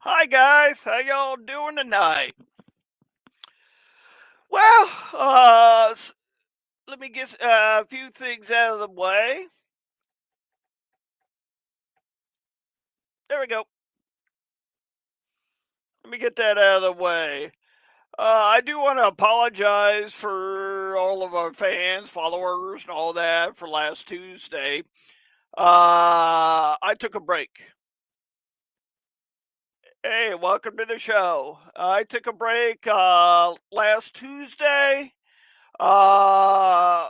Hi guys, how y'all doing tonight? Well, let me get a few things out of the way. There we go. Let me get that out of the way. I do want to apologize for all of our fans, followers, and all that for last Tuesday. I took a break. Hey, welcome to the show. I took a break last Tuesday. Uh,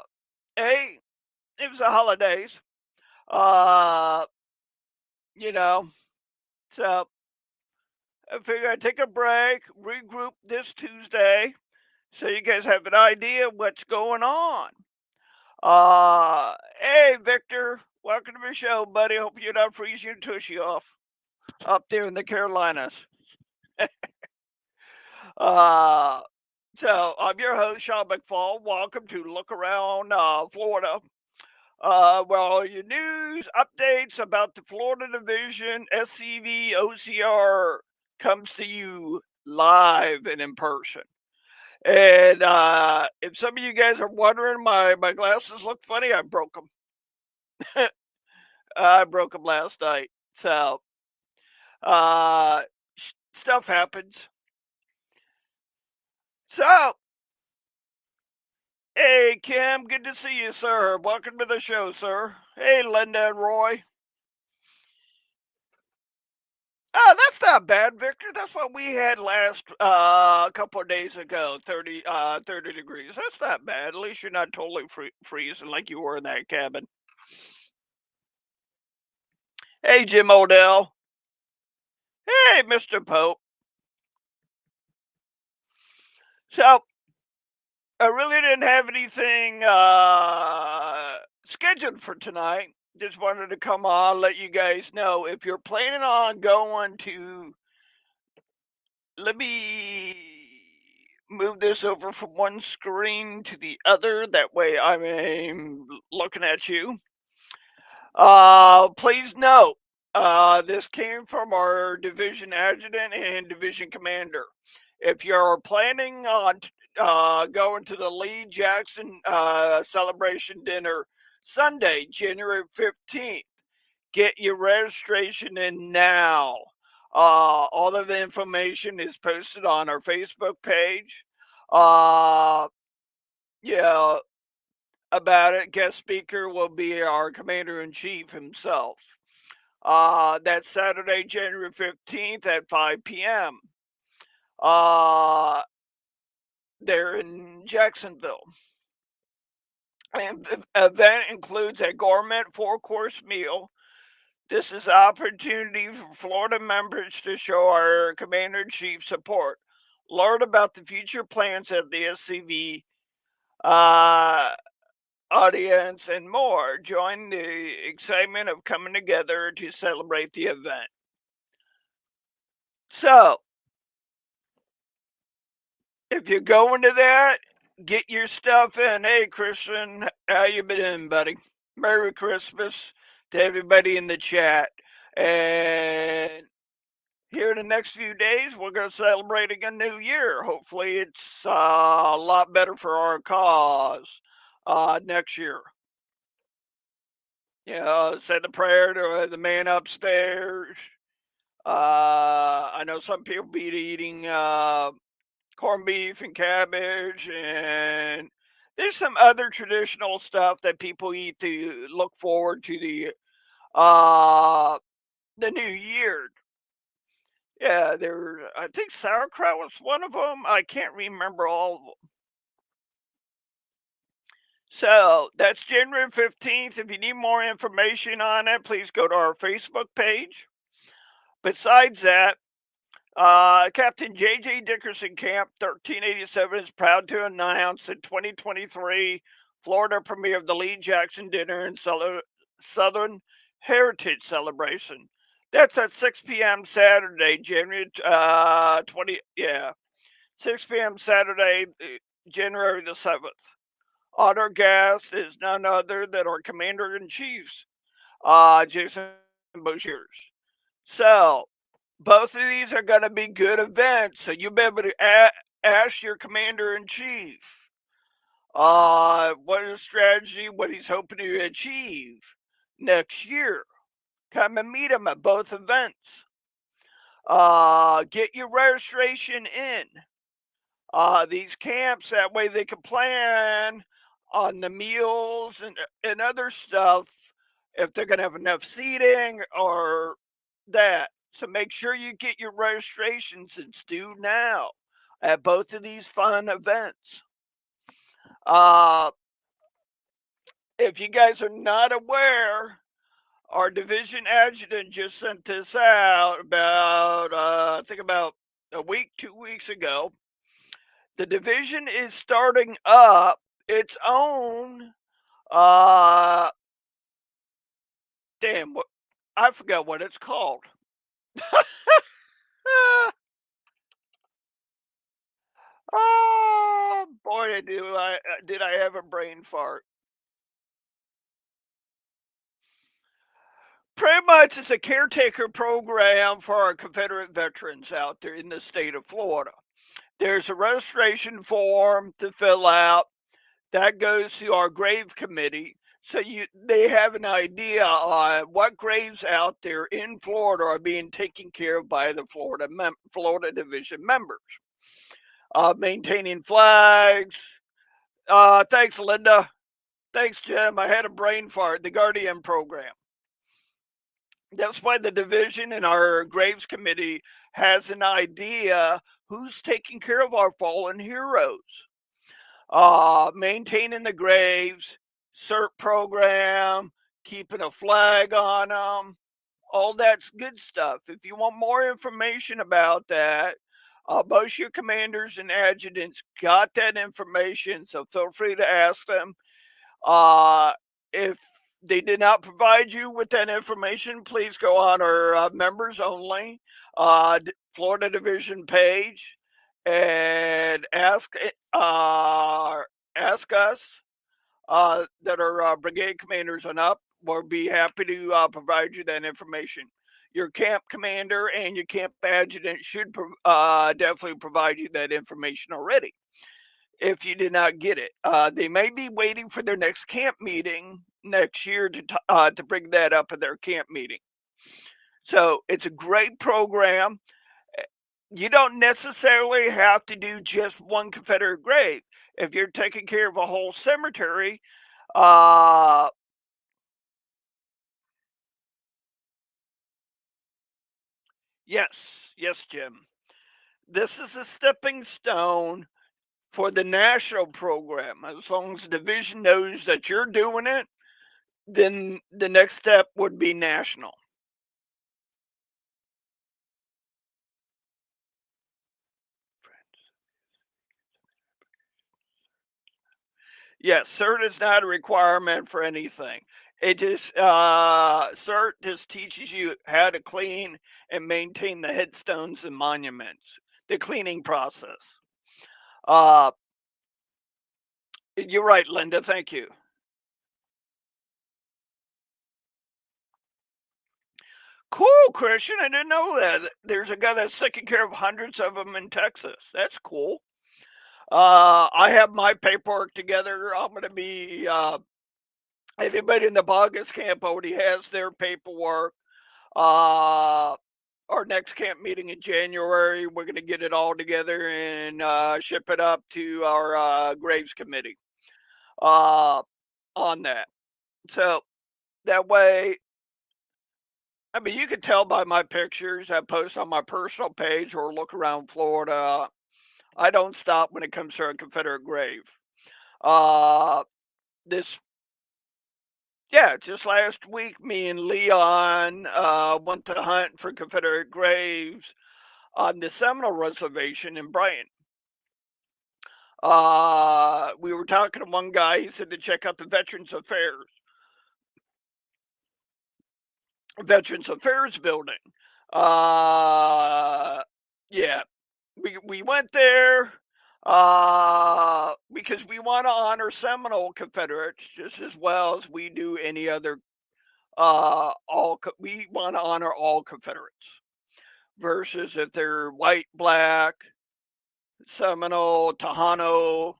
hey, it was the holidays. Uh, you know, so I figure I'd take a break, regroup this Tuesday, so you guys have an idea what's going on. Hey Victor, welcome to the show, buddy. Hope you're not freezing your tushy off up there in the Carolinas. Uh, so I'm your host, Sean McFall. Welcome to Look Around Florida. Where all your news, updates about the Florida Division, SCV, OCR comes to you live and in person. And if some of you guys are wondering, my glasses look funny. I broke them. I broke them last night. So uh, stuff happens. So hey Kim, good to see you, sir. Welcome to the show, sir. Hey Linda and Roy. Oh, that's not bad, Victor. That's what we had last a couple of days ago. 30 degrees. That's not bad. At least you're not totally freezing like you were in that cabin. Hey, Jim Odell. Hey, Mr. Pope. So I really didn't have anything scheduled for tonight. Just wanted to come on, let you guys know if you're planning on going to. Let me move this over from one screen to the other. That way I'm looking at you. Please note, this came from our division adjutant and division commander. If you're planning on going to the Lee Jackson celebration dinner Sunday, January 15th, get your registration in now. All of the information is posted on our Facebook page. Uh, yeah, about it. Guest speaker will be our commander in chief himself. That's Saturday, January 15th at 5 p.m. Uh, they're in Jacksonville. And the event includes a gourmet four-course meal. This is an opportunity for Florida members to show our commander in chief support. Learn about the future plans of the SCV. Uh, Audience, and more. Join the excitement of coming together to celebrate the event. So, if you're going to that, get your stuff in. Hey, Christian, how you been, buddy? Merry Christmas to everybody in the chat. And here in the next few days, we're going to celebrate a new year. Hopefully, it's a lot better for our cause next year. You know, say the prayer to the man upstairs. I know some people be eating corned beef and cabbage, and there's some other traditional stuff that people eat to look forward to uh the new year. Yeah, there. I think sauerkraut was one of them. I can't remember all of them. So that's January 15th. If you need more information on it, please go to our Facebook page. Besides that, Captain J.J. Dickerson Camp 1387 is proud to announce the 2023 Florida premiere of the Lee Jackson Dinner and Southern Heritage Celebration. That's at 6 p.m. Saturday, January 6 p.m. Saturday, January the 7th. Our guest is none other than our Commander in Chief's, Jason Boshiers. So, Both of these are going to be good events, so you'll be able to ask your commander in chief what is strategy, what he's hoping to achieve next year. Come and meet him at both events. Get your registration in these camps. That way they can plan on the meals and other stuff if they're going to have enough seating or that. So make sure you get your registrations. It's due now at both of these fun events. Uh, if you guys are not aware, our division adjutant just sent this out about, I think about a week, 2 weeks ago. The division is starting up its own, uh, damn, what, I forgot what it's called. Oh boy, did I have a brain fart. Pretty much, it's a caretaker program for our Confederate veterans out there in the state of Florida. There's a registration form to fill out that goes to our grave committee, so they have an idea on what graves out there in Florida are being taken care of by the Florida Division members. Maintaining flags. Thanks, Linda. Thanks, Jim. I had a brain fart. The Guardian program. That's why the division and our graves committee has an idea who's taking care of our fallen heroes. Maintaining the graves, CERT program, keeping a flag on them, all that's good stuff. If you want more information about that, most of your commanders and adjutants got that information, so feel free to ask them. If they did not provide you with that information, please go on our members only Florida Division page and ask us that are brigade commanders and up. We'll be happy to provide you that information. Your camp commander and your camp adjutant should definitely provide you that information already if you did not get it. They may be waiting for their next camp meeting next year to bring that up at their camp meeting. So it's a great program. You don't necessarily have to do just one Confederate grave. If you're taking care of a whole cemetery, uh, yes, yes, Jim. This is a stepping stone for the national program. As long as the division knows that you're doing it, then the next step would be national. Yes, CERT is not a requirement for anything. It just CERT just teaches you how to clean and maintain the headstones and monuments, the cleaning process. Uh, you're right, Linda. Thank you. Cool, Christian. I didn't know that. There's a guy that's taking care of hundreds of them in Texas. That's cool. I have my paperwork together. I'm going to be, everybody in the Bogus camp already has their paperwork. Uh, our next camp meeting in January, we're going to get it all together and ship it up to our Graves committee uh, on that. So that way, I mean, you can tell by my pictures I post on my personal page or look around Florida. I don't stop when it comes to a Confederate grave. Uh, this, yeah, just last week, me and Leon went to hunt for Confederate graves on the Seminole Reservation in Brighton. We were talking to one guy. He said to check out the Veterans Affairs building. Uh, yeah, we went there because we want to honor Seminole Confederates just as well as we do any other. We want to honor all Confederates. versus if they're white, black, Seminole, Tejano,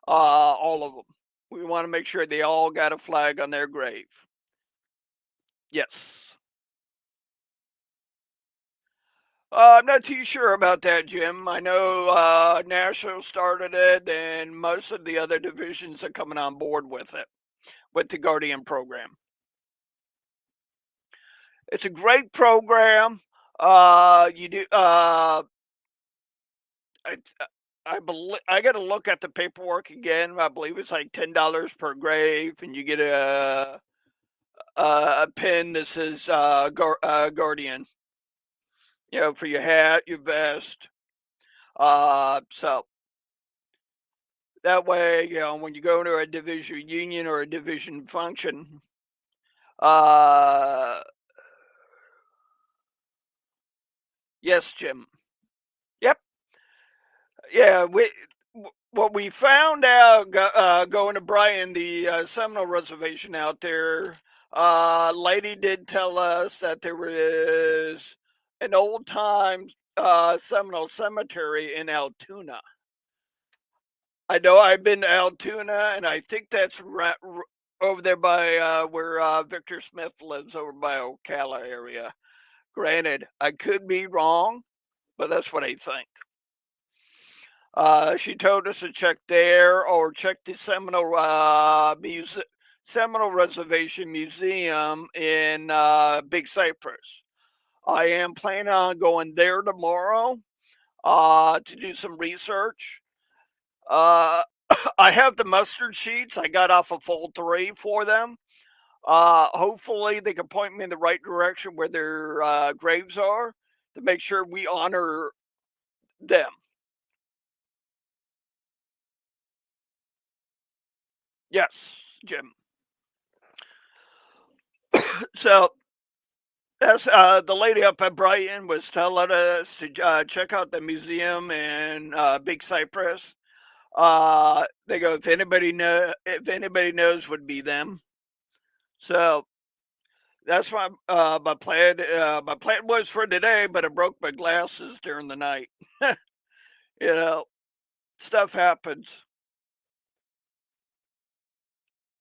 all of them. We want to make sure they all got a flag on their grave. Yes. I'm not too sure about that, Jim. I know Nashville started it, and most of the other divisions are coming on board with it, with the Guardian program. It's a great program. You do. I I believe I got to look at the paperwork again. I believe it's like $10 per grave, and you get a pin that says Guardian. You know, for your hat, your vest. So that way, you know, when you go to a division union or a division function, uh, yes, Jim. Yep. Yeah. What we found out going to Brian, the Seminole Reservation out there, lady did tell us that there was an old time Seminole cemetery in Altoona. I know I've been to Altoona, and I think that's over there by where Victor Smith lives, over by Ocala area. Granted, I could be wrong, but that's what I think. She told us to check there or check the Seminole Reservation Museum in Big Cypress. I am planning on going there tomorrow to do some research. Uh, I have the mustard sheets. I got off of Fold 3 for them. Hopefully, they can point me in the right direction where their graves are to make sure we honor them. Yes, Jim. So that's the lady up at Brighton was telling us to check out the museum in Big Cypress. They go if anybody knows, would be them. So that's why my plan was for today, but I broke my glasses during the night. You know, stuff happens.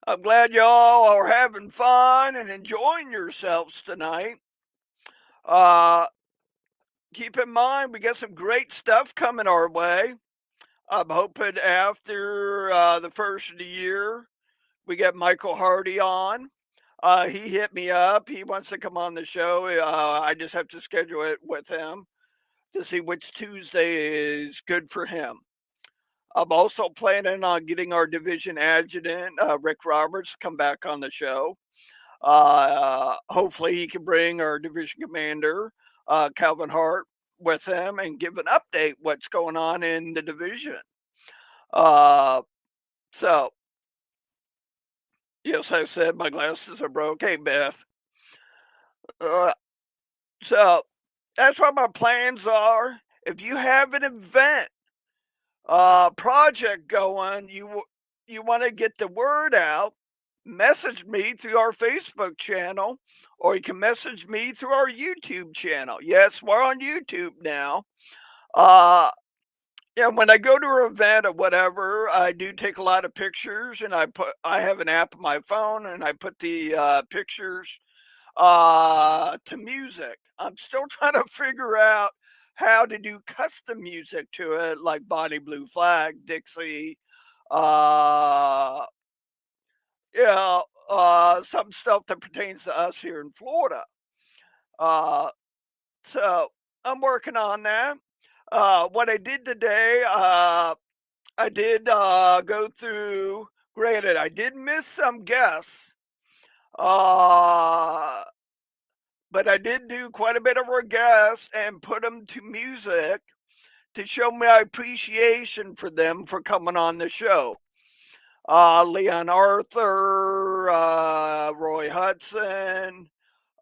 I'm glad y'all are having fun and enjoying yourselves tonight. Uh, keep in mind, we got some great stuff coming our way. I'm hoping after the first of the year, we get Michael Hardy on. He hit me up. He wants to come on the show. I just have to schedule it with him to see which Tuesday is good for him. I'm also planning on getting our division adjutant, Rick Roberts, come back on the show. Hopefully, he can bring our division commander, Calvin Hart, with him and give an update what's going on in the division. Uh, so, yes, I said my glasses are broke. Hey, Beth. Uh, so, that's what my plans are. If you have an event, project going, you want to get the word out, message me through our Facebook channel, or you can message me through our YouTube channel. Yes, we're on YouTube now. Uh, yeah, when I go to an event or whatever, I do take a lot of pictures, and I have an app on my phone, and I put the pictures to music. I'm still trying to figure out how to do custom music to it, like Bonnie Blue Flag, Dixie, uh, yeah, some stuff that pertains to us here in Florida. Uh, so I'm working on that. What I did today, I did go through. Granted, I did miss some guests. Uh, but I did do quite a bit of our guests and put them to music to show my appreciation for them for coming on the show. Leon Arthur, Roy Hudson,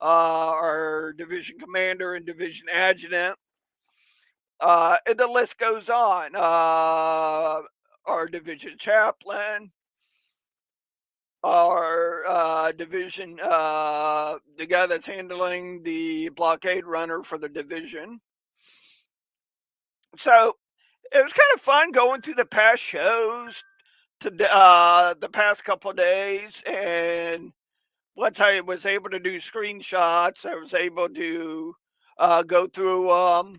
our division commander and division adjutant, and the list goes on. Our division chaplain, our division, the guy that's handling the blockade runner for the division, So it was kind of fun going through the past shows to the past couple of days, and once I was able to do screenshots, I was able to go through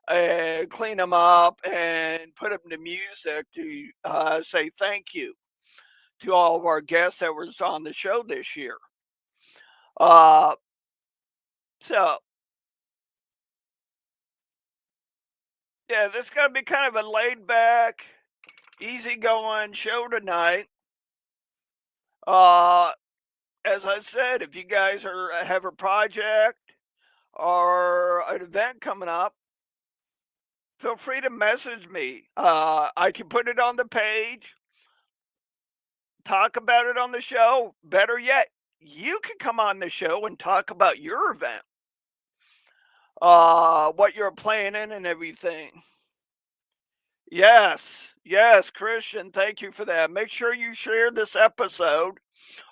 and clean them up and put them to music to say thank you to all of our guests that was on the show this year. Uh, so yeah, this is gonna be kind of a laid back, easygoing show tonight. Uh, as I said, if you guys have a project or an event coming up, feel free to message me. I can put it on the page, talk about it on the show. Better yet, you can come on the show and talk about your event, what you're planning and everything. Yes, yes, Christian, thank you for that. Make sure you share this episode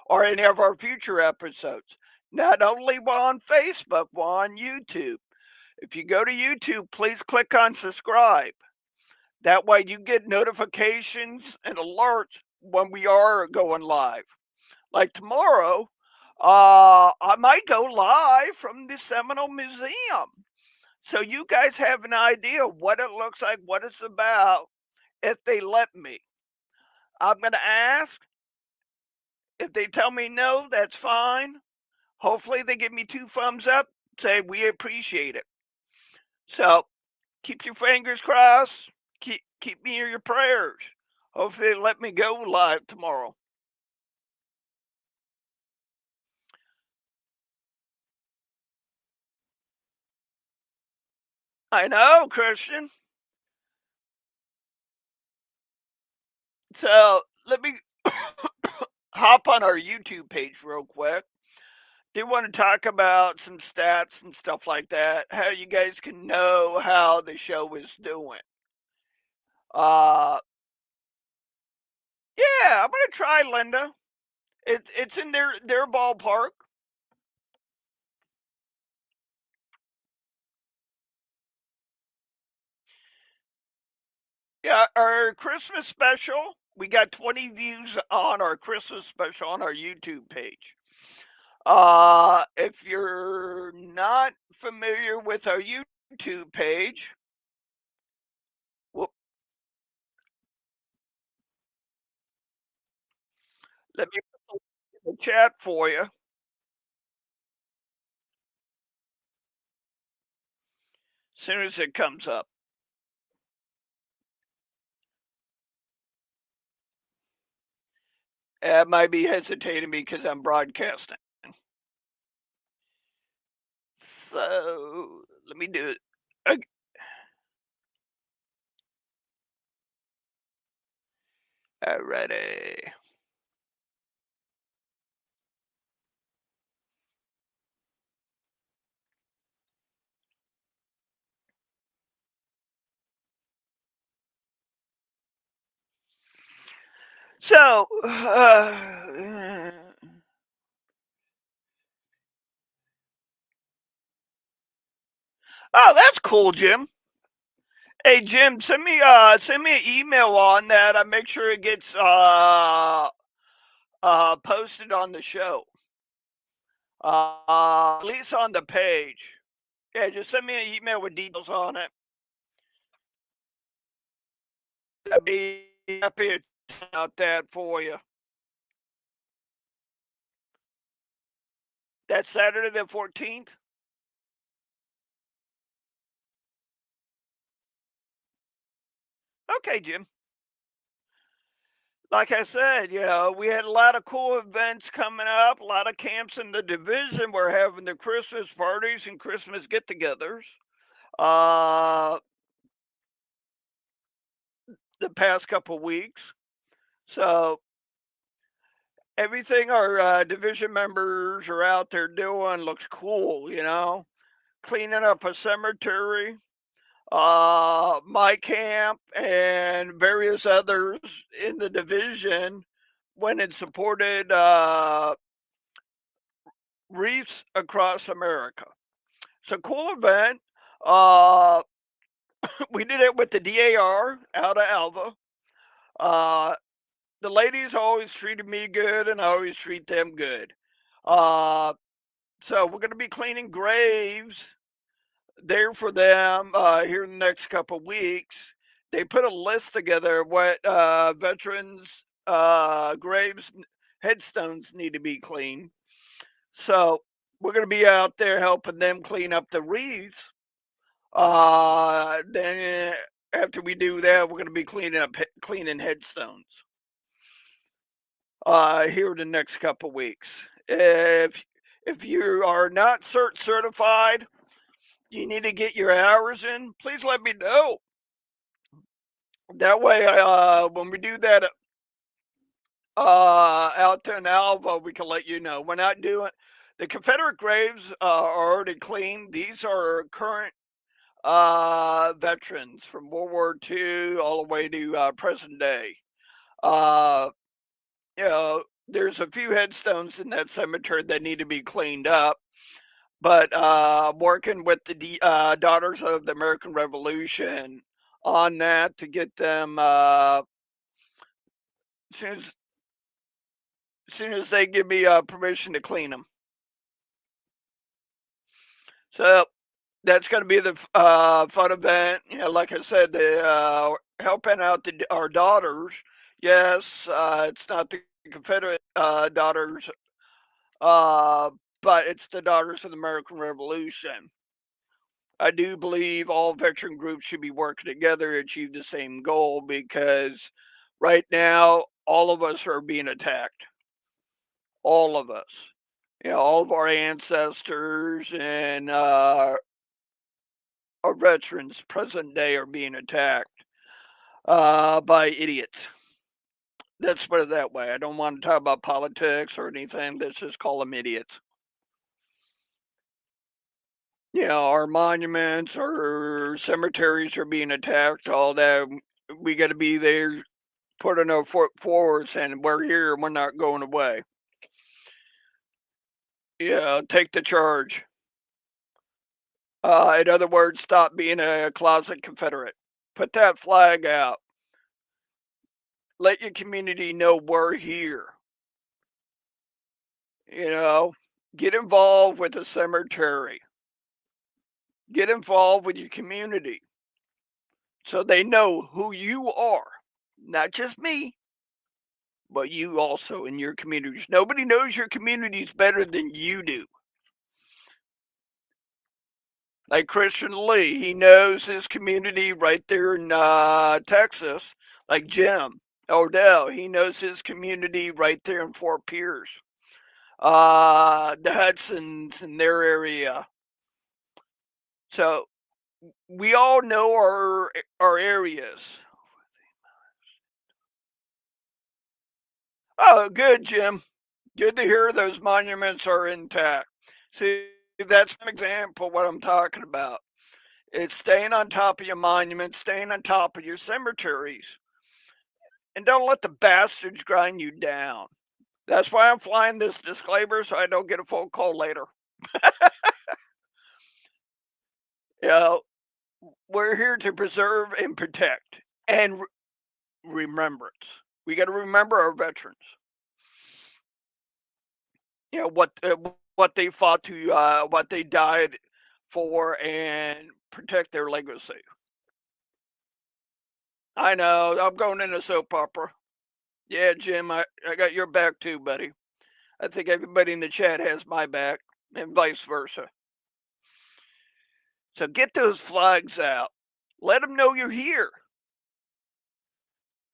or any of our future episodes. Not only on Facebook, but on YouTube. If you go to YouTube, please click on subscribe. That way you get notifications and alerts when we are going live. Like tomorrow, I might go live from the Seminole Museum. So you guys have an idea what it looks like, what it's about, if they let me. I'm going to ask. If they tell me no, that's fine. Hopefully they give me two thumbs up, say we appreciate it. So keep your fingers crossed. Keep me in your prayers. Hopefully they let me go live tomorrow. I know, Christian. So let me hop on our YouTube page real quick. Do want to talk about some stats and stuff like that. How you guys can know how the show is doing. Uh, yeah, I'm gonna try Linda. It's in their ballpark. Yeah, our Christmas special. We got 20 views on our Christmas special on our YouTube page. If you're not familiar with our YouTube page, well, let me put the chat for you as soon as it comes up. It might be hesitating because I'm broadcasting. So let me do it. Okay, alrighty. So, oh, that's cool, Jim. Hey Jim, send me an email on that. I make sure it gets posted on the show. At least on the page. Yeah, just send me an email with details on it. I'd be happy to check out that for you. That's Saturday the 14th. Okay, Jim. Like I said, we had a lot of cool events coming up, a lot of camps in the division. We're having the Christmas parties and Christmas get togethers. Uh, the past couple weeks. So everything our division members are out there doing looks cool, cleaning up a cemetery, my camp, and various others in the division went and supported Reefs Across America. It's a cool event. Uh, We did it with the DAR out of Alva. Uh, the ladies always treated me good, and I always treat them good. Uh, so we're going to be cleaning graves there for them here in the next couple weeks. They put a list together of what veterans' graves, headstones need to be cleaned. So we're going to be out there helping them clean up the wreaths. Then after we do that, we're going to be cleaning headstones here in the next couple weeks. If you are not certified, you need to get your hours in. Please let me know. That way, when we do that out in Alva, we can let you know. We're not doing the Confederate graves are already clean. These are current veterans from World War II all the way to present day. Uh, you know, there's a few headstones in that cemetery that need to be cleaned up. But working with the Daughters of the American Revolution on that to get them soon as soon as they give me permission to clean them. So that's going to be the fun event. You know, like I said, the helping out our daughters. Yes, it's not the Confederate daughters, uh, but it's the Daughters of the American Revolution. I do believe all veteran groups should be working together to achieve the same goal because right now all of us are being attacked. All of us. You know, all of our ancestors and our veterans present day are being attacked by idiots. Let's put it that way. I don't want to talk about politics or anything. Let's just call them idiots. You know, our monuments, our cemeteries are being attacked, all that. We got to be there putting our foot forward saying, we're here and we're not going away. Yeah, take the charge. In other words, stop being a closet Confederate. Put that flag out. Let your community know we're here. You know, get involved with the cemetery. Get involved with your community so they know who you are. Not just me, but you also in your communities. Nobody knows your communities better than you do. Like Christian Lee, he knows his community right there in Texas. Like Jim Odell, he knows his community right there in Fort Pierce. The Hudsons in their area. So we all know our areas. Oh, good, Jim. Good to hear those monuments are intact. See, that's an example of what I'm talking about. It's staying on top of your monuments, staying on top of your cemeteries, and don't let the bastards grind you down. That's why I'm flying this disclaimer so I don't get a phone call later. You know, we're here to preserve and protect and remembrance. We got to remember our veterans. You know what they fought to, what they died for, and protect their legacy. I know I'm going into soap opera. Yeah, Jim, I got your back too, buddy. I think everybody in the chat has my back, and vice versa. So get those flags out. Let them know you're here.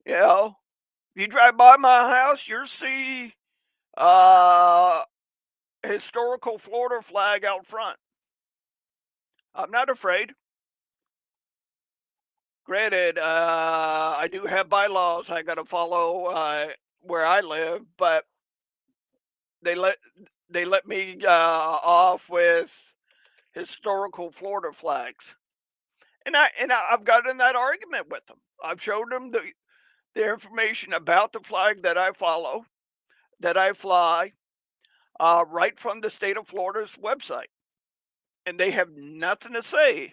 You know, if you drive by my house, you'll see uh, a historical Florida flag out front. I'm not afraid. Granted, I do have bylaws I got to follow where I live, but they let they let me off with historical Florida flags, I've got in that argument with them. I've showed them the information about the flag that I follow, that I fly, right from the state of Florida's website, and they have nothing to say.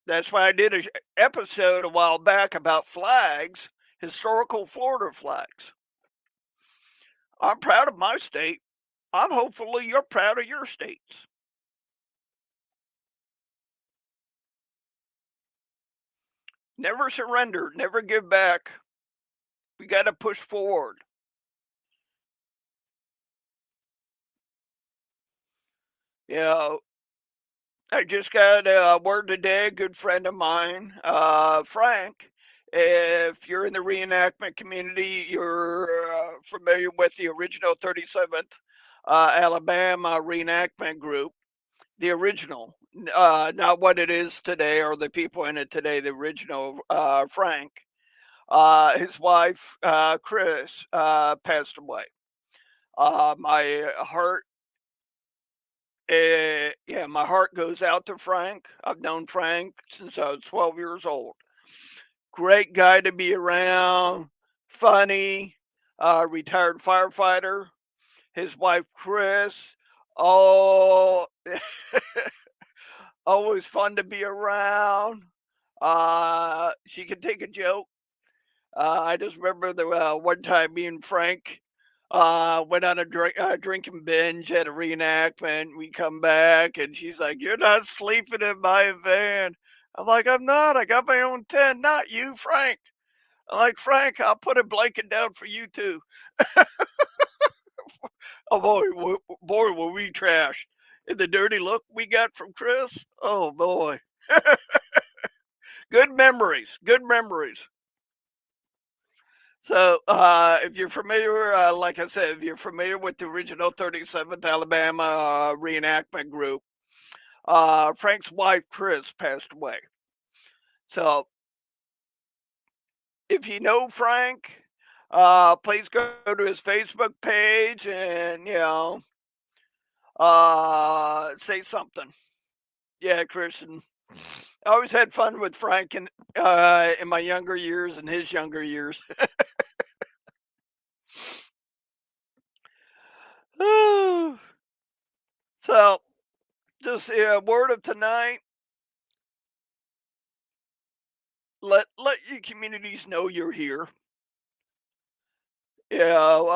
That's why I did a episode a while back about flags, historical Florida flags. I'm proud of my state. I'm hopefully you're proud of your states. Never surrender, never give back. We got to push forward. You know, I just got a word today, a good friend of mine, Frank. If you're in the reenactment community, you're familiar with the original 37th Alabama reenactment group, the original, not what it is today or the people in it today, the original Frank. His wife, Chris, passed away. My heart yeah, my heart goes out to Frank. I've known Frank since I was 12 years old. Great guy to be around, funny, retired firefighter. His wife, Chris, oh, always fun to be around. She can take a joke. I just remember the one time me and Frank went on a drinking binge at a reenactment. We come back and she's like, "You're not sleeping in my van." I'm like, "I'm not. I got my own tent, not you, Frank." I'm like, "Frank, I'll put a blanket down for you too." Oh boy, were we trash. And the dirty look we got from Chris. Oh boy, good memories. Good memories. So, if you're familiar, like I said, if you're familiar with the original 37th Alabama reenactment group, Frank's wife, Chris, passed away. So, if you know Frank, please go to his Facebook page and, say something. Yeah, Christian. I always had fun with Frank in my younger years and his younger years. So, just a word of tonight. Let your communities know you're here. You know,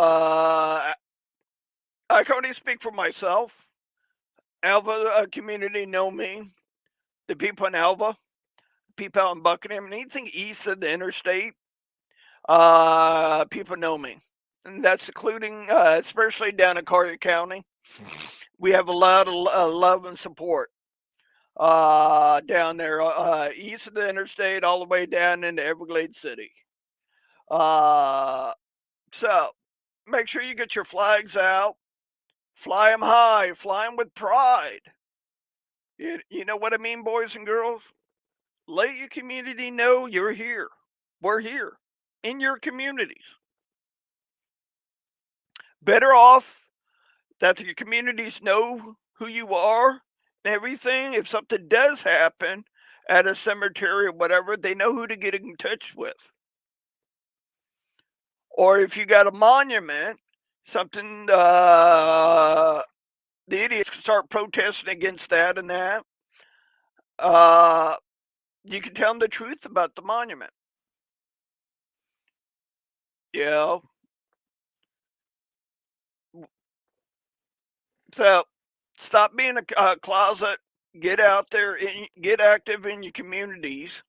I can only speak for myself. Alva community know me. The people in Alva, people out in Buckingham, and anything east of the interstate, people know me. And that's including, especially down in Collier County. We have a lot of love and support down there, east of the interstate, all the way down into Everglades City. Uh, so make sure you get your flags out. Fly them high, fly them with pride. You know what I mean, boys and girls? Let your community know you're here. We're here in your communities. Better off that your communities know who you are and everything. If something does happen at a cemetery or whatever, they know who to get in touch with. Or if you got a monument, something, the idiots can start protesting against that and that. Uh, you can tell them the truth about the monument. You know, so stop being a closet. Get out there and get active in your communities.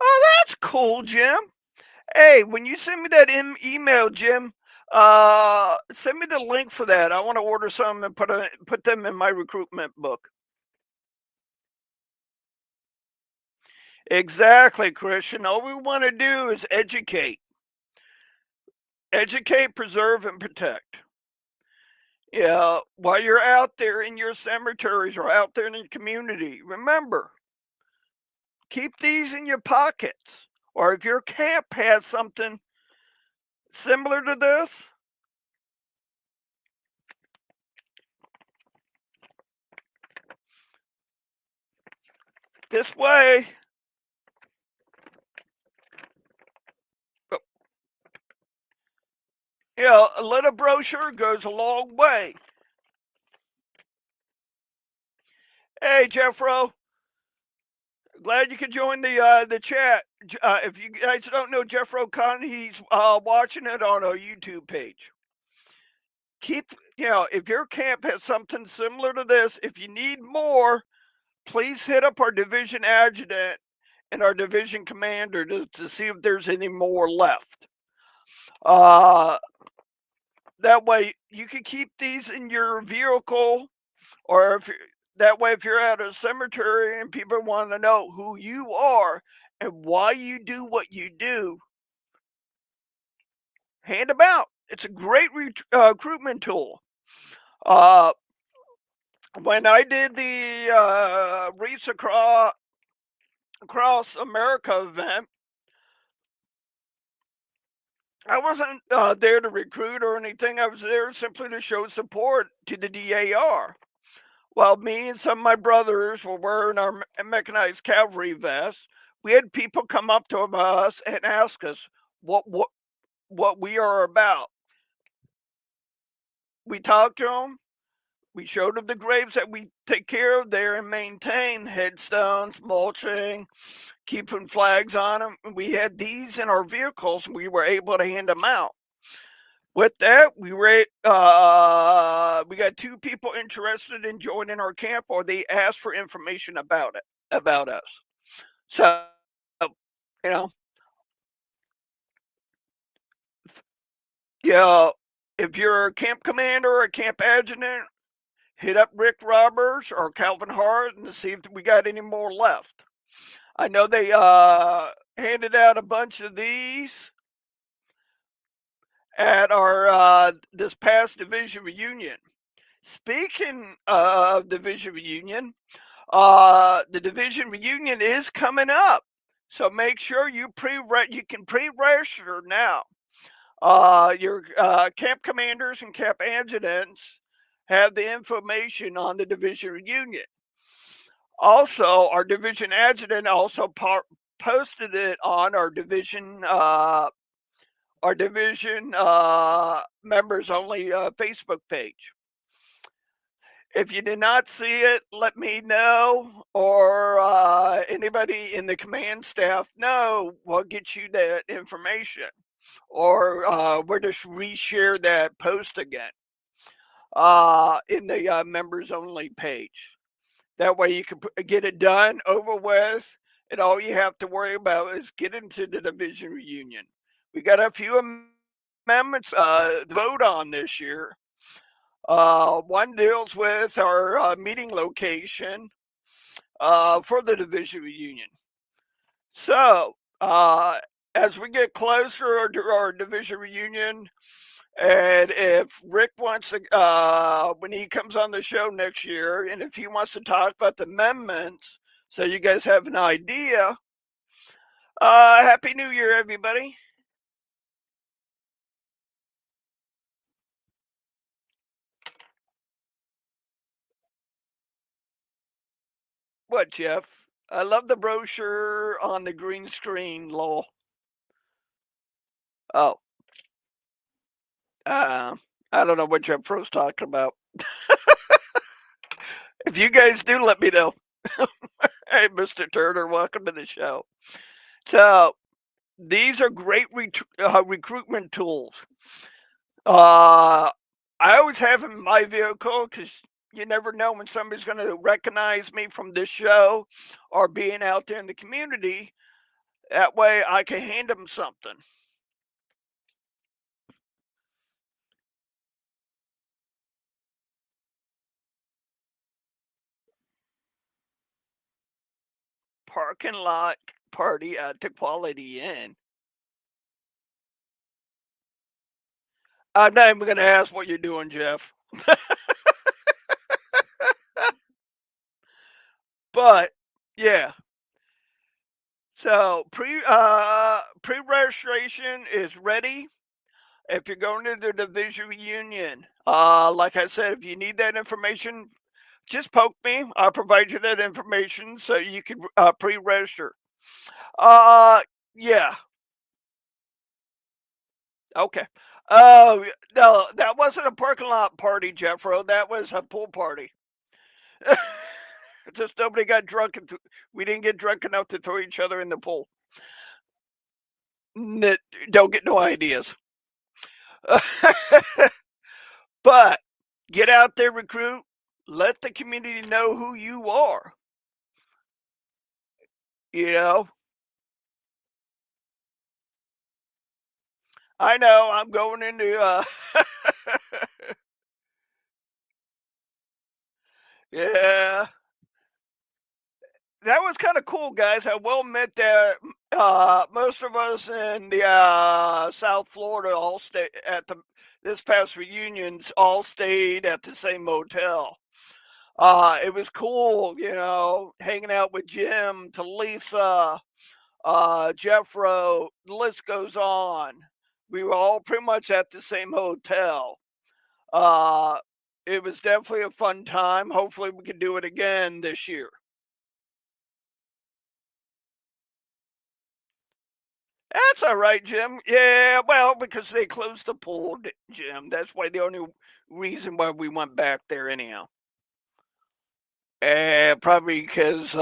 Oh, that's cool, Jim. Hey, when you send me that email, Jim, send me the link for that. I want to order some and put them in my recruitment book. Exactly, Christian. All we want to do is educate, preserve, and protect. Yeah, while you're out there in your cemeteries or out there in the community, remember, keep these in your pockets. Or if your camp has something similar to this way, A little brochure goes a long way. Hey, Jeffro, glad you could join the chat. If you guys don't know Jeffro Khan, he's watching it on our YouTube page. If your camp has something similar to this, if you need more, please hit up our division adjutant and our division commander to see if there's any more left. That way you can keep these in your vehicle, or that way if you're at a cemetery and people want to know who you are and why you do what you do, hand them out. It's a great recruitment tool. When I did the Reefs Across America event, I wasn't there to recruit or anything. I was there simply to show support to the DAR. While me and some of my brothers were wearing our mechanized cavalry vests, we had people come up to us and ask us what we are about. We talked to them. We showed them the graves that we take care of there and maintain, headstones, mulching, keeping flags on them. We had these in our vehicles, and we were able to hand them out. With that, we got two people interested in joining our camp, or they asked for information about us. So, you know, yeah, if you're a camp commander or a camp adjutant, hit up Rick Roberts or Calvin Hart and see if we got any more left. I know they handed out a bunch of these at our this past division reunion. Speaking of division reunion, the division reunion is coming up, so make sure you can pre-register now. Your camp commanders and camp adjutants have the information on the division reunion. Also, our division adjutant also posted it on our division members only Facebook page. If you did not see it, let me know, or anybody in the command staff know. We'll get you that information, or we'll just reshare that post again in the members only page. That way you can get it done, over with, and all you have to worry about is getting to the division reunion. We got a few amendments to vote on this year. One deals with our meeting location for the division reunion. So, as we get closer to our division reunion, and if Rick wants to, when he comes on the show next year, and if he wants to talk about the amendments, so you guys have an idea, Happy New Year, everybody. What, Jeff? I love the brochure on the green screen, lol. Oh, I don't know what Jeffro's talking about. If you guys do, let me know. Hey, Mr. Turner, welcome to the show. So, these are great recruitment tools. I always have them in my vehicle because you never know when somebody's going to recognize me from this show or being out there in the community. That way I can hand them something. Parking lot party at the Quality Inn. I'm not even going to ask what you're doing, Jeff. But yeah. So pre-registration is ready. If you're going to the division reunion, like I said, if you need that information, just poke me. I'll provide you that information so you can pre-register. Uh, yeah. Okay. Oh, no, that wasn't a parking lot party, Jeffro. That was a pool party. Just nobody got drunk and we didn't get drunk enough to throw each other in the pool. N- don't get no ideas. But get out there, recruit. Let the community know who you are. You know, I know I'm going into yeah. That was kind of cool, guys. I will admit that most of us in the South Florida all stay at the this past reunions all stayed at the same motel. It was cool, you know, hanging out with Jim, to Lisa, Jeffro. The list goes on. We were all pretty much at the same hotel. Uh, it was definitely a fun time. Hopefully, we can do it again this year. That's all right, Jim. Yeah, well, because they closed the pool, Jim. That's why the only reason why we went back there anyhow. Probably because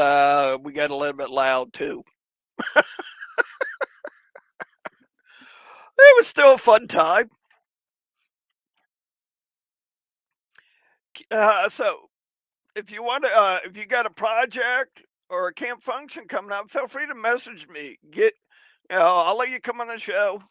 we got a little bit loud too. It was still a fun time. So if you want to, if you got a project or a camp function coming up, feel free to message me. I'll let you come on the show.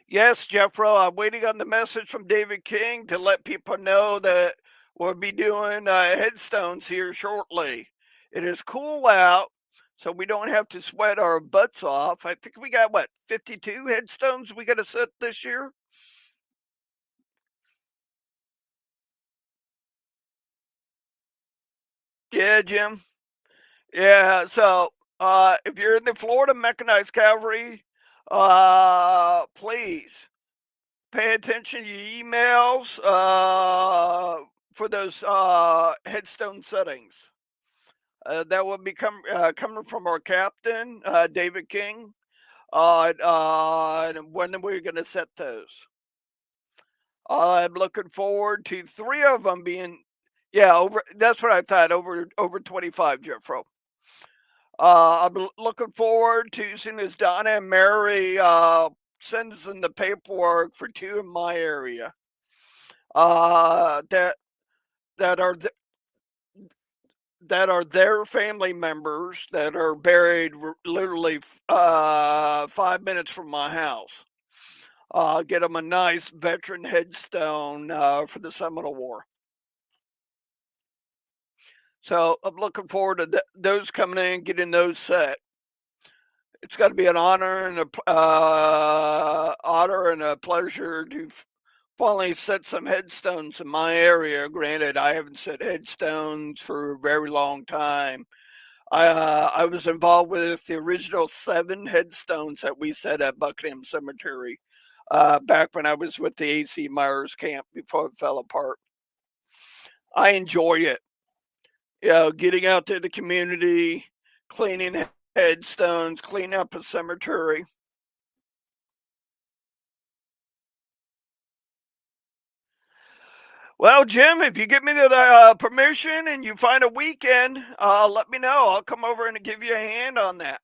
Yes, Jeffro, I'm waiting on the message from David King to let people know that we'll be doing headstones here shortly. It is cool out, so we don't have to sweat our butts off. I think we got what, 52 headstones we got to set this year? Yeah, Jim. Yeah, so if you're in the Florida Mechanized Cavalry, please pay attention to your emails for those headstone settings. That will be coming from our captain, David King, on when we're going to set those. I'm looking forward to three of them being, yeah, over. That's what I thought, over 25, Jeffro. Looking forward to as soon as Donna and Mary sends in the paperwork for two in my area. That that are that are their family members that are buried literally 5 minutes from my house. Get them a nice veteran headstone for the Seminole War. So I'm looking forward to those coming in, getting those set. It's got to be an honor and a pleasure to finally set some headstones in my area. Granted, I haven't set headstones for a very long time. I was involved with the original 7 headstones that we set at Buckingham Cemetery, back when I was with the AC Myers camp before it fell apart. I enjoy it, you know, getting out to the community, cleaning headstones, cleaning up a cemetery. Well, Jim, if you give me the permission and you find a weekend, let me know. I'll come over and give you a hand on that.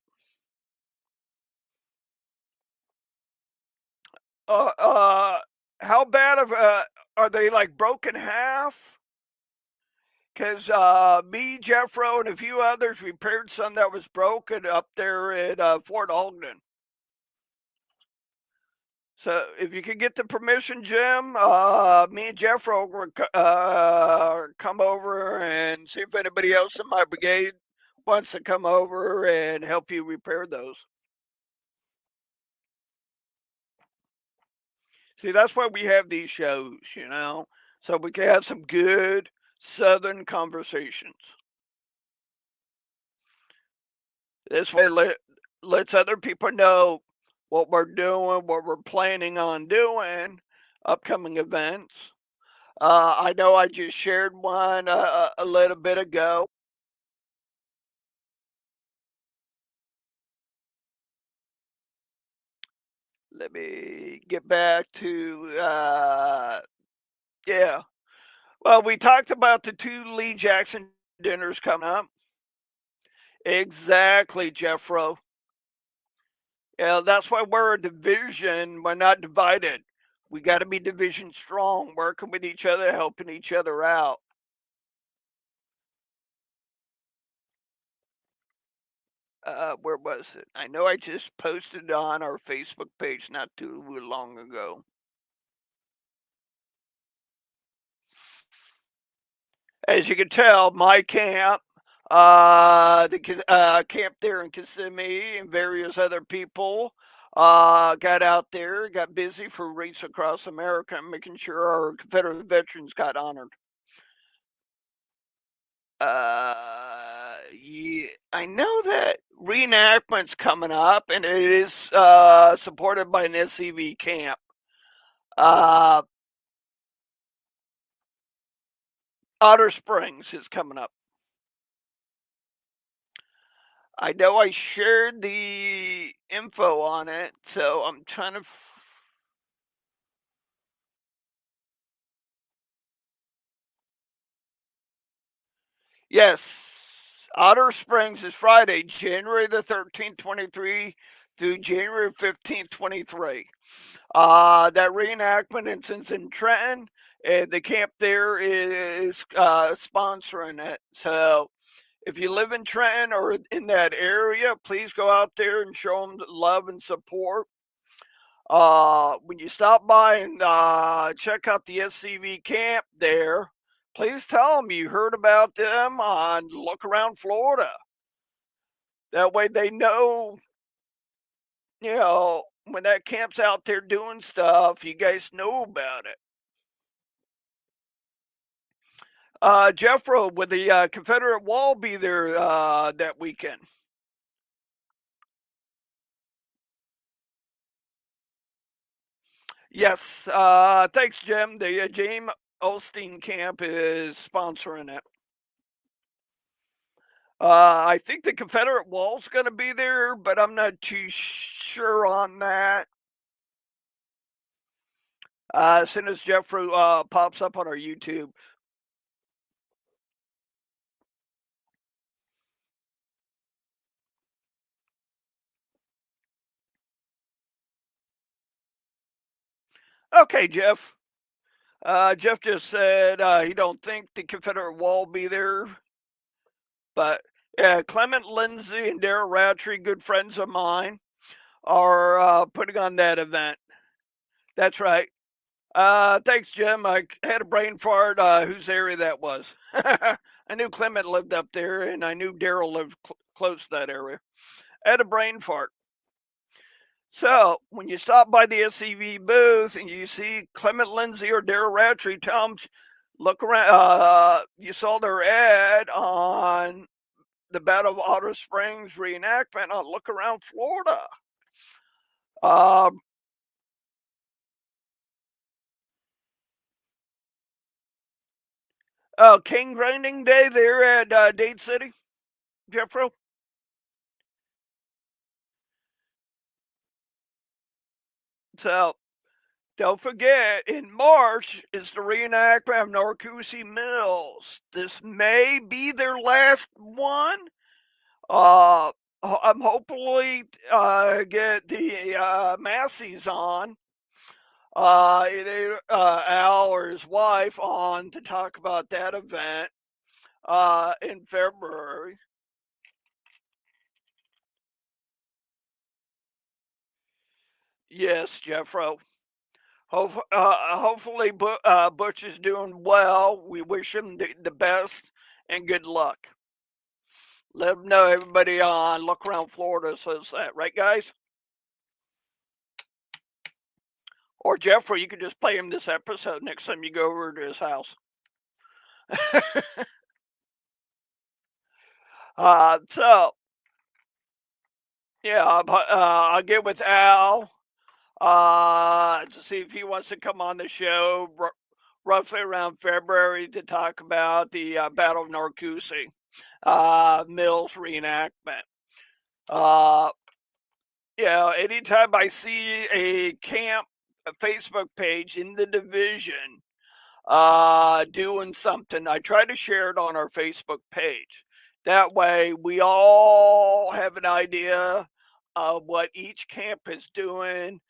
Uh, uh, how bad of are they, like, broken half? 'Cause, me, Jeffro, and a few others repaired some that was broken up there at, Fort Ogden. So, if you could get the permission, Jim, me and Jeffro will come over and see if anybody else in my brigade wants to come over and help you repair those. See, that's why we have these shows, you know, so we can have some good Southern conversations. This way, lets other people know what we're doing, what we're planning on doing, upcoming events. I know I just shared one a little bit ago. Let me get back to, yeah. Well, we talked about the 2 Lee Jackson dinners coming up. Exactly, Jeffro. Yeah, that's why we're a division, we're not divided. We gotta be division strong, working with each other, helping each other out. Where was it? I know I just posted on our Facebook page not too long ago. As you can tell, my camp, camp there in Kissimmee and various other people, got out there, got busy for Race Across America, making sure our Confederate veterans got honored. Yeah, I know that reenactment's coming up, and it is supported by an SCV camp. Uh, Otter Springs is coming up. I know I shared the info on it, so I'm trying to. Yes, Otter Springs is Friday, January the 13th, 23 through January 15th, 23. That reenactment instance in Trenton, the camp there is sponsoring it. So if you live in Trenton or in that area, please go out there and show them love and support. When you stop by and check out the SCV camp there, please tell them you heard about them on Look Around Florida. That way they know, when that camp's out there doing stuff, you guys know about it. Jeffro, would the Confederate Wall be there that weekend? Yes. Thanks, Jim. The James Osteen camp is sponsoring it. I think the Confederate Wall's going to be there, but I'm not too sure on that. As soon as Jeffro pops up on our YouTube. Okay, Jeff. Jeff just said he don't think the Confederate Wall will be there, but yeah, Clement Lindsay and Daryl Rattree, good friends of mine, are putting on that event. That's right. Thanks, Jim. I had a brain fart. Whose area that was? I knew Clement lived up there, and I knew Daryl lived close to that area. I had a brain fart. So when you stop by the SCV booth and you see Clement Lindsay or Daryl Rattree, tell them look around. You saw their ad on the Battle of Otter Springs reenactment on Look Around Florida. Um, King Grinding Day there at Dade City, Jeffro. So don't forget, in March is the reenactment of Narcoossee Mills. This may be their last one. Uh, I'm hopefully get the Massies on, either Al or his wife on to talk about that event in February. Yes, Jeffro. Hopefully, Butch is doing well. We wish him the best and good luck. Let him know everybody on Look Around Florida says that, right, guys? Or Jeffrey, you could just play him this episode next time you go over to his house. So, yeah, I'll get with Al to see if he wants to come on the show roughly around February to talk about the Battle of Narcoossee Mills reenactment. Uh, anytime I see a camp a Facebook page in the division doing something, I try to share it on our Facebook page. That way, we all have an idea of what each camp is doing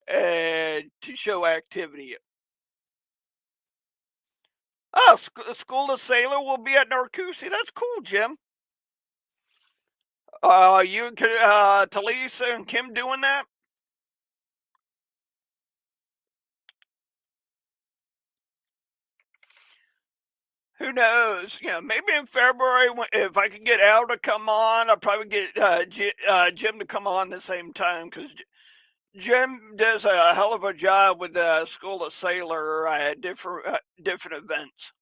and to show activity. Oh, School of Sailor will be at Narcoossee. That's cool, Jim. You and Talisa and Kim doing that? Who knows? Maybe in February, if I can get Al to come on, I'll probably get Jim to come on the same time because Jim does a hell of a job with the School of Sailor at different events.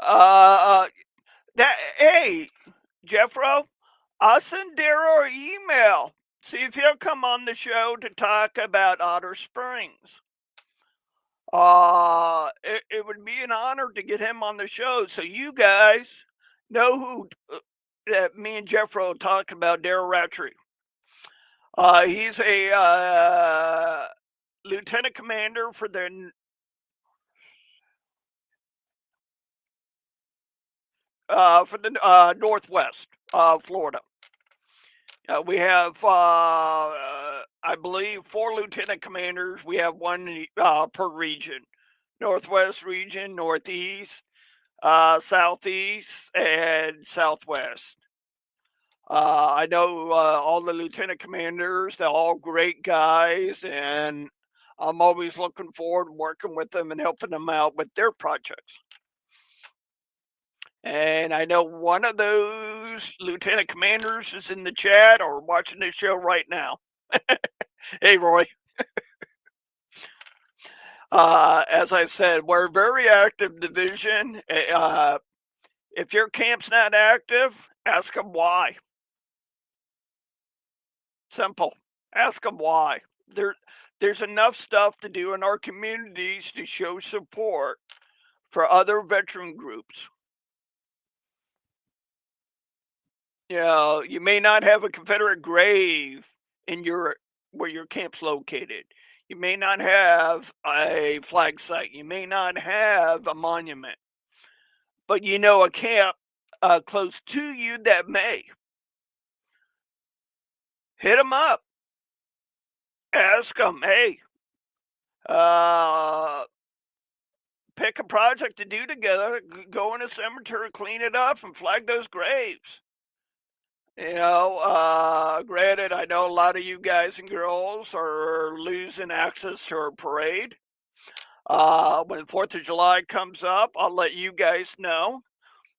Uh, hey, Jeffro, I'll send Daryl an email. See if he'll come on the show to talk about Otter Springs. It would be an honor to get him on the show so you guys know who that me and Jeffro talk about Daryl Rattree. He's a lieutenant commander for the Northwest Florida. We have, I believe, 4 lieutenant commanders. We have one per region: Northwest region, Northeast, Southeast, and Southwest. I know all the lieutenant commanders. They're all great guys, and I'm always looking forward to working with them and helping them out with their projects. And I know one of those lieutenant commanders is in the chat or watching this show right now. Hey, Roy. As I said, we're a very active division. If your camp's not active, ask them why. Simple. Ask them why. There's enough stuff to do in our communities to show support for other veteran groups. You may not have a Confederate grave in where your camp's located. You may not have a flag site. You may not have a monument, but you know a camp close to you that may. Hit them up. Ask them, hey, uh, pick a project to do together. Go in a cemetery, clean it up, and flag those graves. Granted, I know a lot of you guys and girls are losing access to our parade. When 4th of July comes up, I'll let you guys know.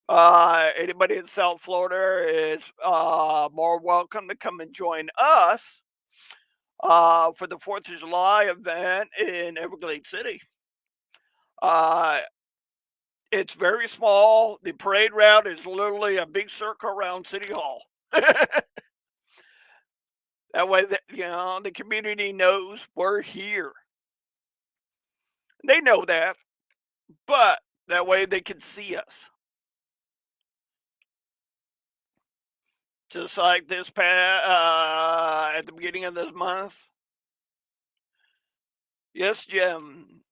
Anybody in South Florida is more welcome to come and join us for the 4th of July event in Everglades City. It's very small. The parade route is literally a big circle around City Hall. That way, the community knows we're here. They know that, but that way they can see us. Just like this at the beginning of this month. Yes, Jim.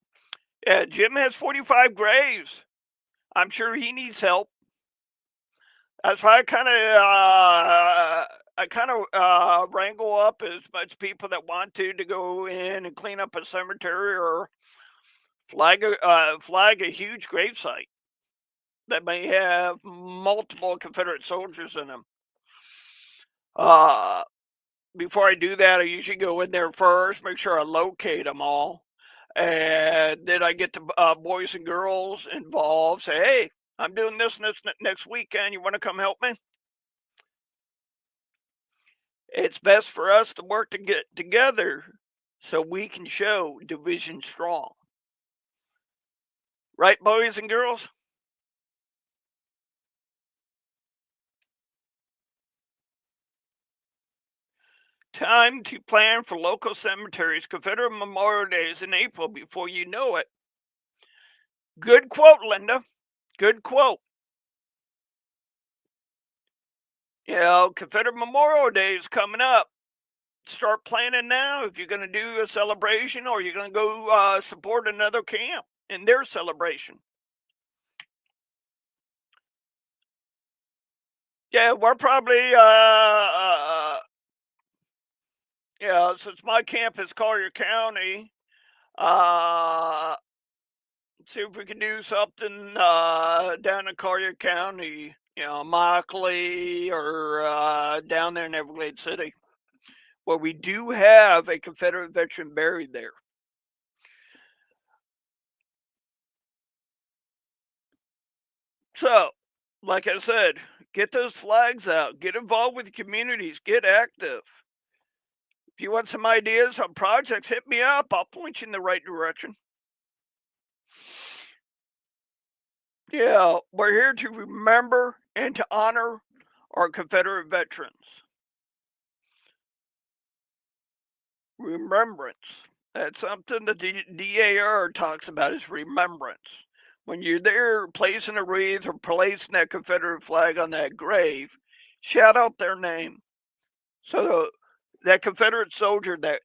Yeah, Jim has 45 graves. I'm sure he needs help. That's why I kind of wrangle up as much people that want to go in and clean up a cemetery or flag a huge gravesite that may have multiple Confederate soldiers in them. Before I do that, I usually go in there first, make sure I locate them all, and then I get the boys and girls involved. Say, hey, I'm doing this next weekend. You want to come help me? It's best for us to work to get together so we can show Division Strong. Right, boys and girls? Time to plan for local cemeteries. Confederate Memorial Day is in April before you know it. Good quote, Linda. Good quote. You know, Confederate Memorial Day is coming up. Start planning now if you're going to do a celebration or you're going to go support another camp in their celebration. Yeah, we're probably, yeah, since my camp is Collier County, uh, see if we can do something down in Collier County, you know, Mockley or down there in Everglades City, where we do have a Confederate veteran buried there. So, like I said, get those flags out, get involved with the communities, get active. If you want some ideas on projects, hit me up. I'll point you in the right direction. Yeah, we're here to remember and to honor our Confederate veterans. Remembrance. That's something that the DAR talks about is remembrance. When you're there placing a wreath or placing that Confederate flag on that grave, shout out their name. So that Confederate soldier that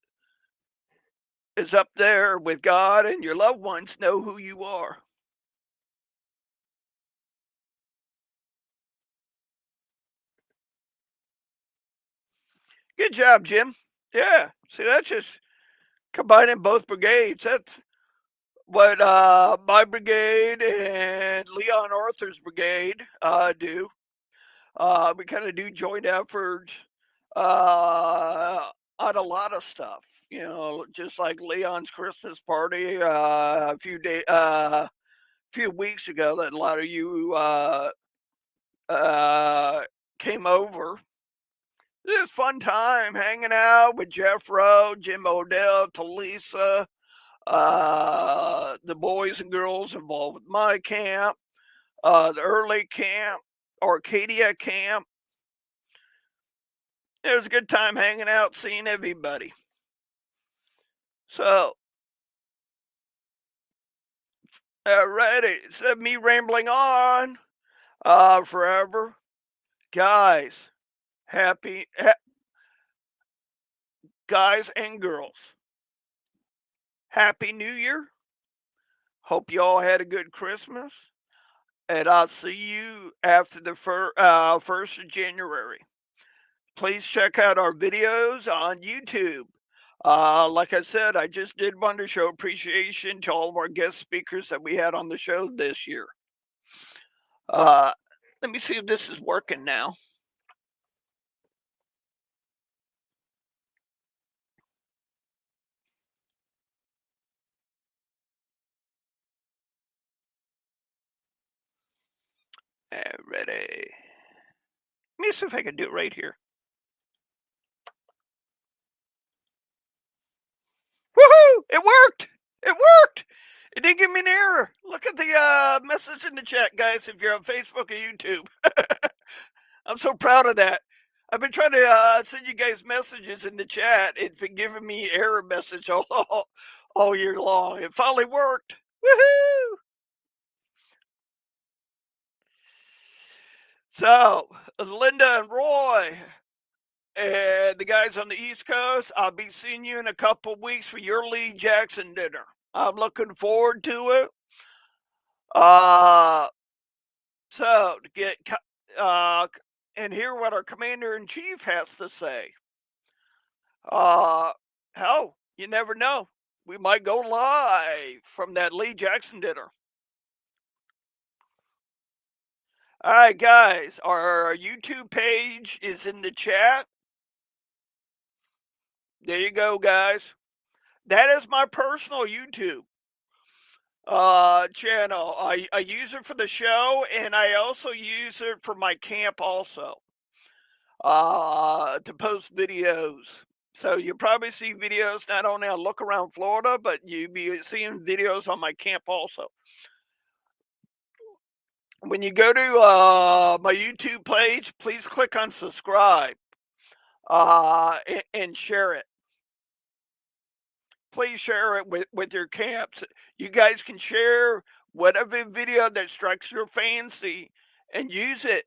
is up there with God and your loved ones know who you are. Good job, Jim. Yeah. See, that's just combining both brigades. That's what my brigade and Leon Arthur's brigade do. We kind of do joint efforts on a lot of stuff. You know, just like Leon's Christmas party few weeks ago that a lot of you uh, came over. It was a fun time hanging out with Jeff Rowe, Jim Odell, Talisa, the boys and girls involved with my camp, the early camp, Arcadia camp. It was a good time hanging out, seeing everybody. So, alrighty, instead of me rambling on forever, guys, guys and girls, happy New Year. Hope you all had a good Christmas, and I'll see you after the 1st of January. Please check out our videos on YouTube. Like I said, I just did want to show appreciation to all of our guest speakers that we had on the show this year. Uh, let me see if this is working now. Ready. Let me see if I can do it right here. Woohoo! It worked! It worked! It didn't give me an error. Look at the message in the chat, guys, if you're on Facebook or YouTube. I'm so proud of that. I've been trying to send you guys messages in the chat. It's been giving me error message all year long. It finally worked. Woohoo! So, Linda and Roy and the guys on the East Coast, I'll be seeing you in a couple weeks for your Lee Jackson dinner. I'm looking forward to it. Uh, so to get and hear what our commander in chief has to say. Hell, you never know. We might go live from that Lee Jackson dinner. All right, guys, our YouTube page is in the chat. There you go, guys. That is my personal YouTube channel. I use it for the show, and I also use it for my camp also to post videos. So you'll probably see videos not only on Look Around Florida, but you'll be seeing videos on my camp also. When you go to my YouTube page, please click on subscribe. and share it. Please share it with your camps. You guys can share whatever video that strikes your fancy and use it.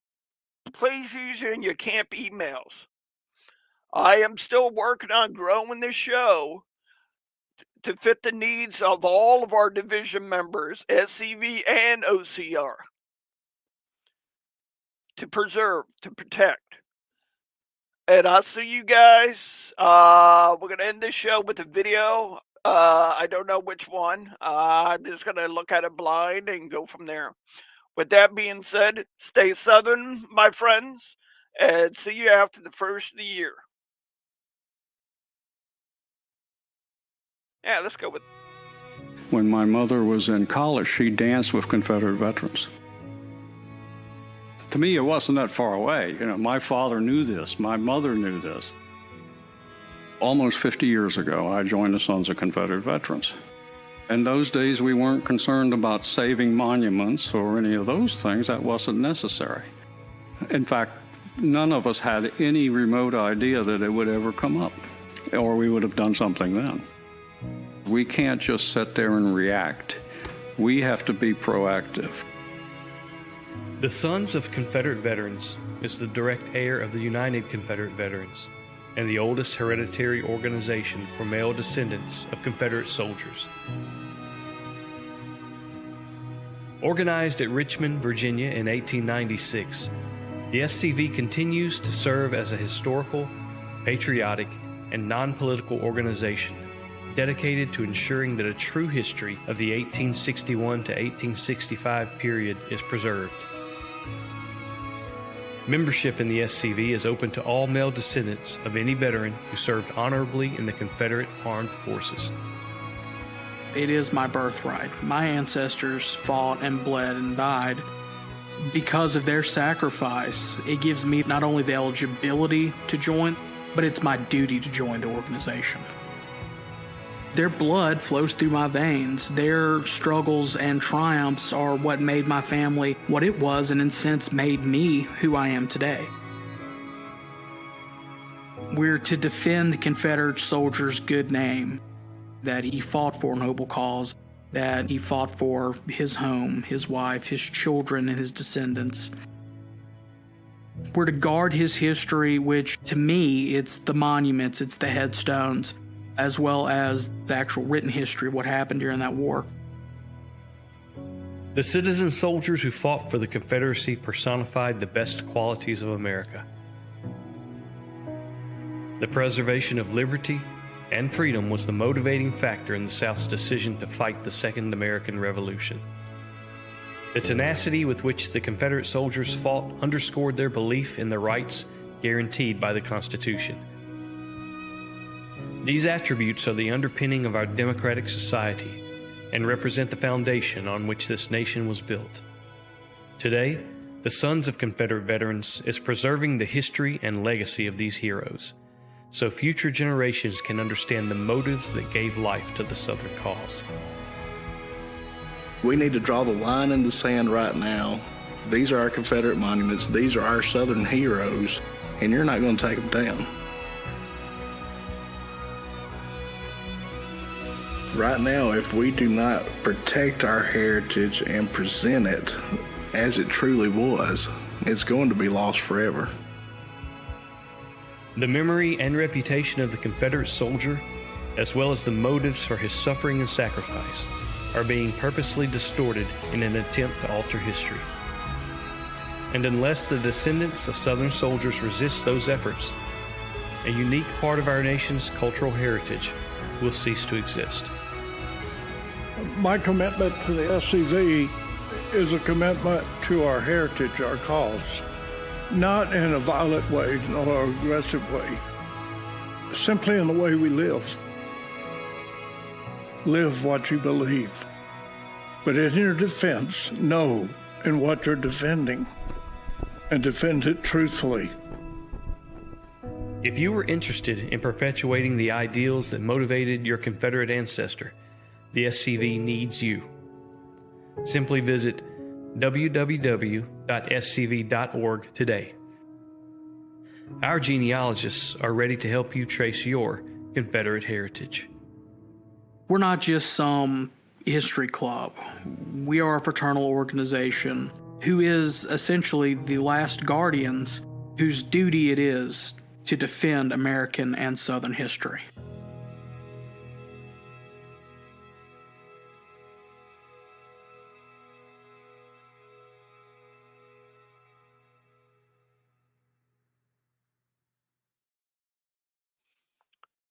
Please use it in your camp emails. I am still working on growing this show to fit the needs of all of our division members, SCV and OCR, to preserve, to protect. And I'll see you guys. We're going to end this show with a video. I don't know which one. I'm just going to look at it blind and go from there. With that being said, stay Southern, my friends, and see you after the first of the year. Yeah, let's go with. When my mother was in college, she danced with Confederate veterans. To me, it wasn't that far away. You know, my father knew this. My mother knew this. Almost 50 years ago, I joined the Sons of Confederate Veterans. In those days, we weren't concerned about saving monuments or any of those things. That wasn't necessary. In fact, none of us had any remote idea that it would ever come up, or we would have done something then. We can't just sit there and react. We have to be proactive. The Sons of Confederate Veterans is the direct heir of the United Confederate Veterans and the oldest hereditary organization for male descendants of Confederate soldiers. Organized at Richmond, Virginia in 1896, the SCV continues to serve as a historical, patriotic, and non-political organization dedicated to ensuring that a true history of the 1861 to 1865 period is preserved. Membership in the SCV is open to all male descendants of any veteran who served honorably in the Confederate Armed Forces. It is my birthright. My ancestors fought and bled and died. Because of their sacrifice, it gives me not only the eligibility to join, but it's my duty to join the organization. Their blood flows through my veins. Their struggles and triumphs are what made my family what it was, and in a sense made me who I am today. We're to defend the Confederate soldier's good name, that he fought for a noble cause, that he fought for his home, his wife, his children, and his descendants. We're to guard his history, which to me, it's the monuments, it's the headstones, as well as the actual written history of what happened during that war. The citizen soldiers who fought for the Confederacy personified the best qualities of America. The preservation of liberty and freedom was the motivating factor in the South's decision to fight the Second American Revolution. The tenacity with which the Confederate soldiers fought underscored their belief in the rights guaranteed by the Constitution. These attributes are the underpinning of our democratic society and represent the foundation on which this nation was built. Today, the Sons of Confederate Veterans is preserving the history and legacy of these heroes, so future generations can understand the motives that gave life to the Southern cause. We need to draw the line in the sand right now. These are our Confederate monuments. These are our Southern heroes, and you're not going to take them down. Right now, if we do not protect our heritage and present it as it truly was, it's going to be lost forever. The memory and reputation of the Confederate soldier, as well as the motives for his suffering and sacrifice, are being purposely distorted in an attempt to alter history. And unless the descendants of Southern soldiers resist those efforts, a unique part of our nation's cultural heritage will cease to exist. My commitment to the SCV is a commitment to our heritage, our cause, not in a violent way nor aggressive way, simply in the way we live. Live what you believe, but in your defense, know in what you're defending and defend it truthfully. If you were interested in perpetuating the ideals that motivated your Confederate ancestor, the SCV needs you. Simply visit www.scv.org today. Our genealogists are ready to help you trace your Confederate heritage. We're not just some history club. We are a fraternal organization who is essentially the last guardians whose duty it is to defend American and Southern history.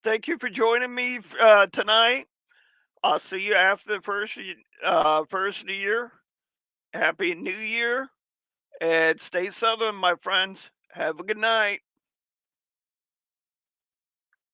Thank you for joining me tonight. I'll see you after the first of the year. Happy New Year, and stay Southern, my friends. Have a good night.